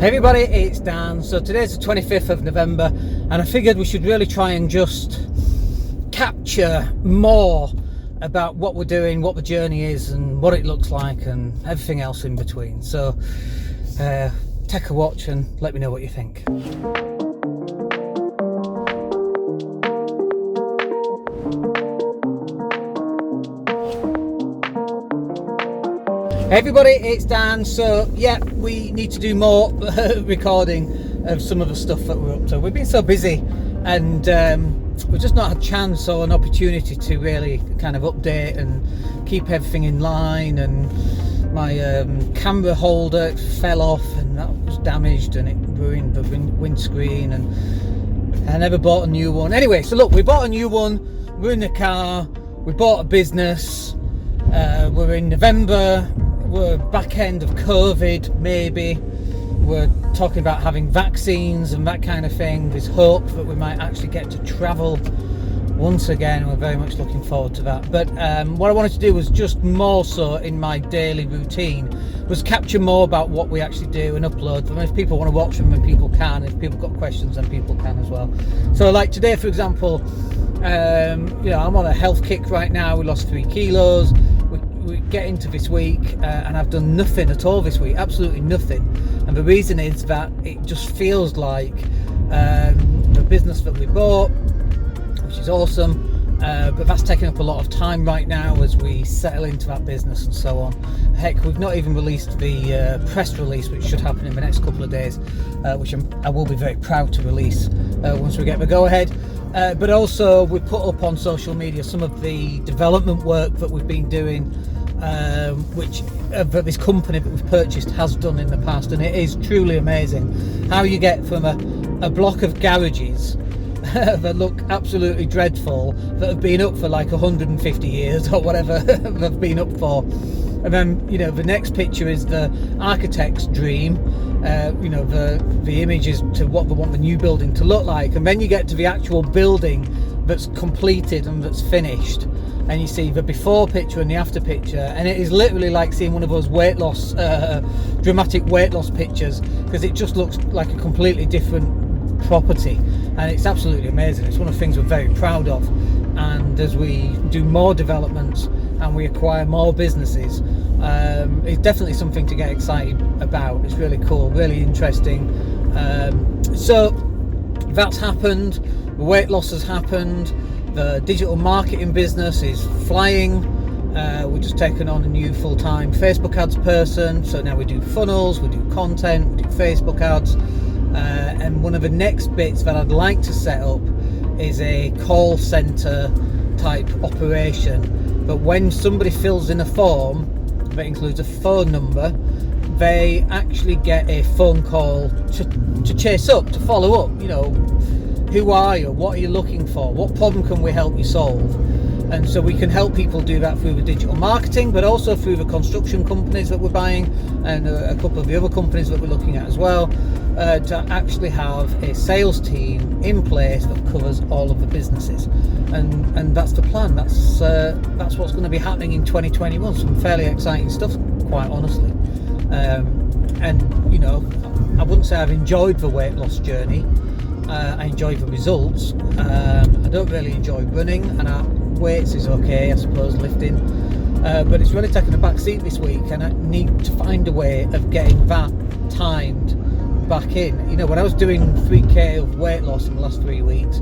Hey everybody, it's Dan. So today's the 25th of November and I figured we should really try and just capture more about what we're doing, what the journey is and what it looks like and everything else in between. So take a watch and let me know what you think. Hey everybody, it's Dan. So yeah, we need to do more recording of some of the stuff that we're up to. We've been so busy and we've just not had a chance or an opportunity to really kind of update and keep everything in line. And my camera holder fell off and that was damaged and it ruined the windscreen, and I never bought a new one. Anyway, so look, we bought a new one, we're in the car, we bought a business, we're in November, we're back end of COVID, maybe. We're talking about having vaccines and that kind of thing. There's hope that we might actually get to travel once again. We're very much looking forward to that. But what I wanted to do was just more so in my daily routine was capture more about what we actually do and upload them. If people want to watch them, then people can. If people got questions, then people can as well. So like today, for example, I'm on a health kick right now. We lost 3 kilos. We get into this week and I've done nothing at all this week, absolutely nothing. And the reason is that it just feels like the business that we bought, which is awesome, but that's taking up a lot of time right now as we settle into that business and so on. Heck, we've not even released the press release, which should happen in the next couple of days, which I will be very proud to release once we get the go ahead. But also we put up on social media some of the development work that we've been doing, which that this company that we've purchased has done in the past, and it is truly amazing how you get from a block of garages that look absolutely dreadful, that have been up for like 150 years or whatever they've been up for, and then the next picture is the architect's dream, the images to what they want the new building to look like, and then you get to the actual building that's completed and that's finished, and you see the before picture and the after picture, and it is literally like seeing one of those weight loss dramatic weight loss pictures, because it just looks like a completely different property, and it's absolutely amazing. It's one of the things we're very proud of, and as we do more developments and we acquire more businesses, it's definitely something to get excited about. It's really cool, really interesting. So that's happened, the weight loss has happened, the digital marketing business is flying. We've just taken on a new full-time Facebook ads person, so now we do funnels, we do content, we do Facebook ads, and one of the next bits that I'd like to set up is a call center type operation, but when somebody fills in a form that includes a phone number, they actually get a phone call to chase up, to follow up. Who are you, what are you looking for, what problem can we help you solve? And so we can help people do that through the digital marketing, but also through the construction companies that we're buying, and a couple of the other companies that we're looking at as well, to actually have a sales team in place that covers all of the businesses. And that's the plan. That's what's going to be happening in 2021. Some fairly exciting stuff, quite honestly. And I wouldn't say I've enjoyed the weight loss journey. I enjoy the results. I don't really enjoy running, and weights is okay, I suppose, lifting, but it's really taken a back seat this week, and I need to find a way of getting that timed back in. When I was doing 3k of weight loss in the last 3 weeks,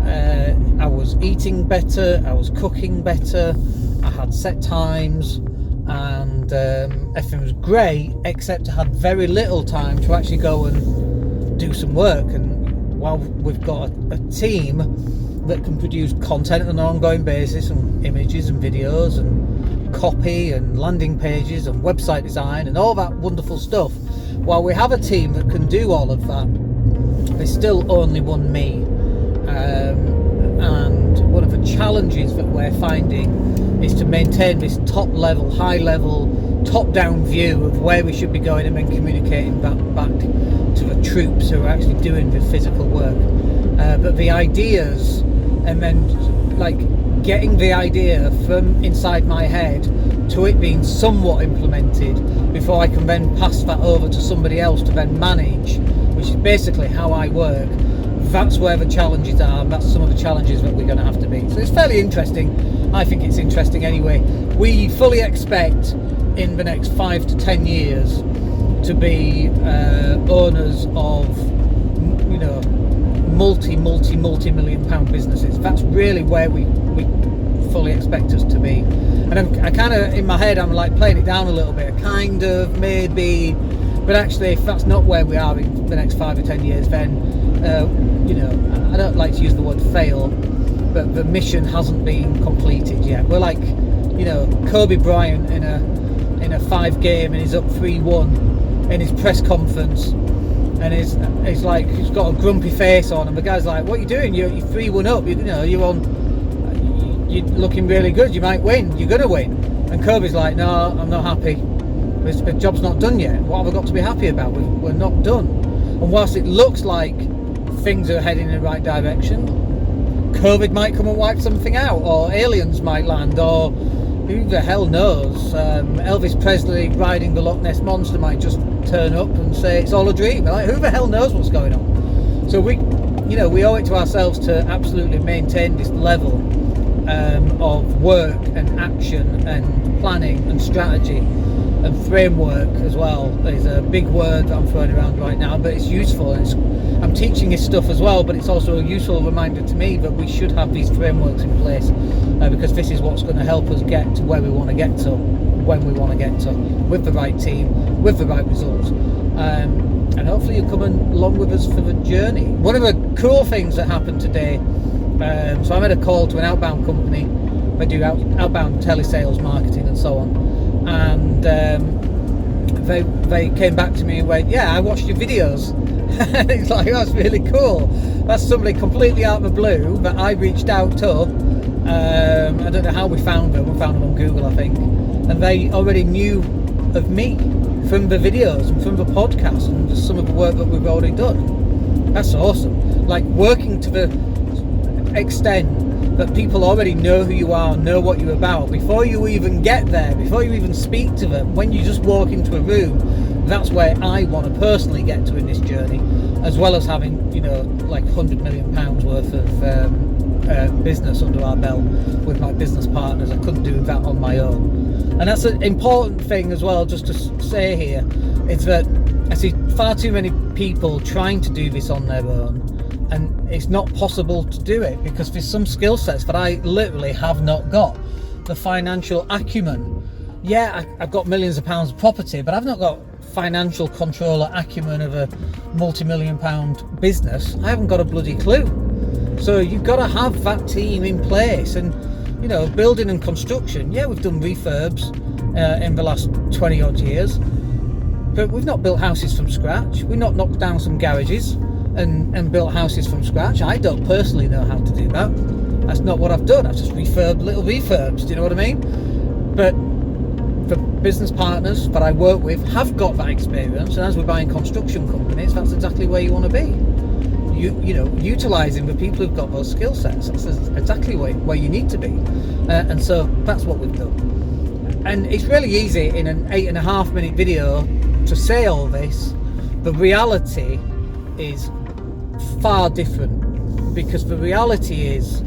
I was eating better, I was cooking better, I had set times, and everything was great, except I had very little time to actually go and do some work. And while we've got a team that can produce content on an ongoing basis, and images and videos and copy and landing pages and website design and all that wonderful stuff, while we have a team that can do all of that, there's still only one me. And one of the challenges that we're finding is to maintain this top level, high level, top down view of where we should be going, and then communicating that back to the troops who are actually doing the physical work. But the ideas, and then like getting the idea from inside my head to it being somewhat implemented before I can then pass that over to somebody else to then manage, which is basically how I work. That's where the challenges are, and that's some of the challenges that we're going to have to meet. So it's fairly interesting. I think it's interesting anyway. We fully expect in the next 5 to 10 years to be owners of, you know, multi-million pound businesses. That's really where we fully expect us to be. And I kind of, in my head, I'm like playing it down a little bit, kind of, maybe, but actually if that's not where we are in the next 5 or 10 years, then you know, I don't like to use the word fail, but the mission hasn't been completed yet. We're like, you know, Kobe Bryant in a 5 game, and he's up 3-1 in his press conference, and he's like, he's got a grumpy face on, and the guy's like, what are you doing? You're 3-1 up, you know, you're looking really good, you might win, you're gonna win. And Kobe's like, no, I'm not happy, the job's not done yet. What have I got to be happy about? We're not done. And whilst it looks like things are heading in the right direction, COVID might come and wipe something out, or aliens might land, or who the hell knows, Elvis Presley riding the Loch Ness Monster might just turn up and say it's all a dream. Like, who the hell knows what's going on? So we owe it to ourselves to absolutely maintain this level of work and action and planning and strategy and framework as well. Is a big word that I'm throwing around right now, but it's useful, and I'm teaching this stuff as well, but it's also a useful reminder to me that we should have these frameworks in place, because this is what's going to help us get to where we want to get to, when we want to get to, with the right team, with the right results, and hopefully you're coming along with us for the journey. One of the cool things that happened today, so I made a call to an outbound company. They do outbound telesales marketing and so on, and they came back to me and went, yeah, I watched your videos. And it's like, that's really cool. That's somebody completely out of the blue that I reached out to. I don't know how we found them. We found them on Google, I think, and they already knew of me from the videos and from the podcast and some of the work that we've already done. That's awesome. Like, working to the extent that people already know who you are, know what you're about, before you even get there, before you even speak to them, when you just walk into a room. That's where I want to personally get to in this journey, as well as having, you know, like £100 million worth of business under our belt with my business partners. I couldn't do that on my own. And that's an important thing as well, just to say here, is that I see far too many people trying to do this on their own, and it's not possible to do it because there's some skill sets that I literally have not got. The financial acumen. Yeah, I've got millions of pounds of property, but I've not got financial control or acumen of a multi-million pound business. I haven't got a bloody clue. So you've got to have that team in place. And, you know, building and construction, yeah, we've done refurbs in the last 20 odd years, but we've not built houses from scratch. We've not knocked down some garages and built houses from scratch. I don't personally know how to do that. That's not what I've done. I've just refurbed little refurbs. Do you know what I mean? But the business partners that I work with have got that experience, and as we're buying construction companies, that's exactly where you want to be. You know, utilising the people who've got those skill sets. That's exactly where you need to be, and so that's what we've done. And it's really easy in an 8.5 minute video to say all this. The reality is far different, because the reality is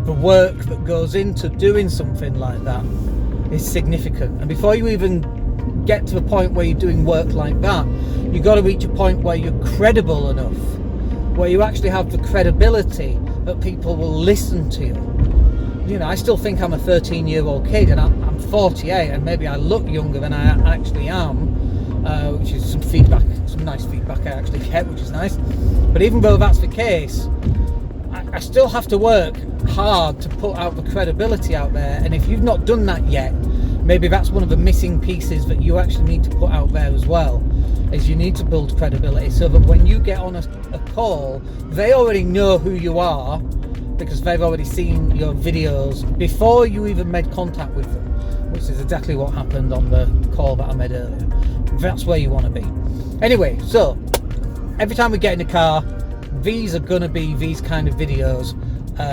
the work that goes into doing something like that is significant. And before you even get to the point where you're doing work like that, you've got to reach a point where you're credible enough, where you actually have the credibility that people will listen to you. You know, I still think I'm a 13-year-old kid, and I'm 48, and maybe I look younger than I actually am, which is some nice feedback I actually get, which is nice. But even though that's the case, I still have to work hard to put out the credibility out there. And if you've not done that yet, maybe that's one of the missing pieces that you actually need to put out there as well, is you need to build credibility so that when you get on a call, they already know who you are, because they've already seen your videos before you even made contact with them, which is exactly what happened on the call that I made earlier. That's where you want to be. Anyway, so every time we get in the car, these are going to be these kind of videos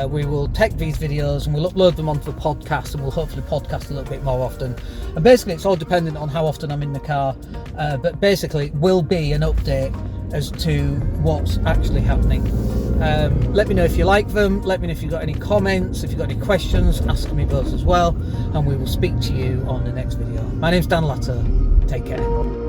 We will take these videos and we'll upload them onto the podcast, and we'll hopefully podcast a little bit more often. And basically it's all dependent on how often I'm in the car, but basically it will be an update as to what's actually happening. Let me know if you like them, let me know if you've got any comments, if you've got any questions, ask me those as well, and we will speak to you on the next video. My name's Dan Latto. Take care.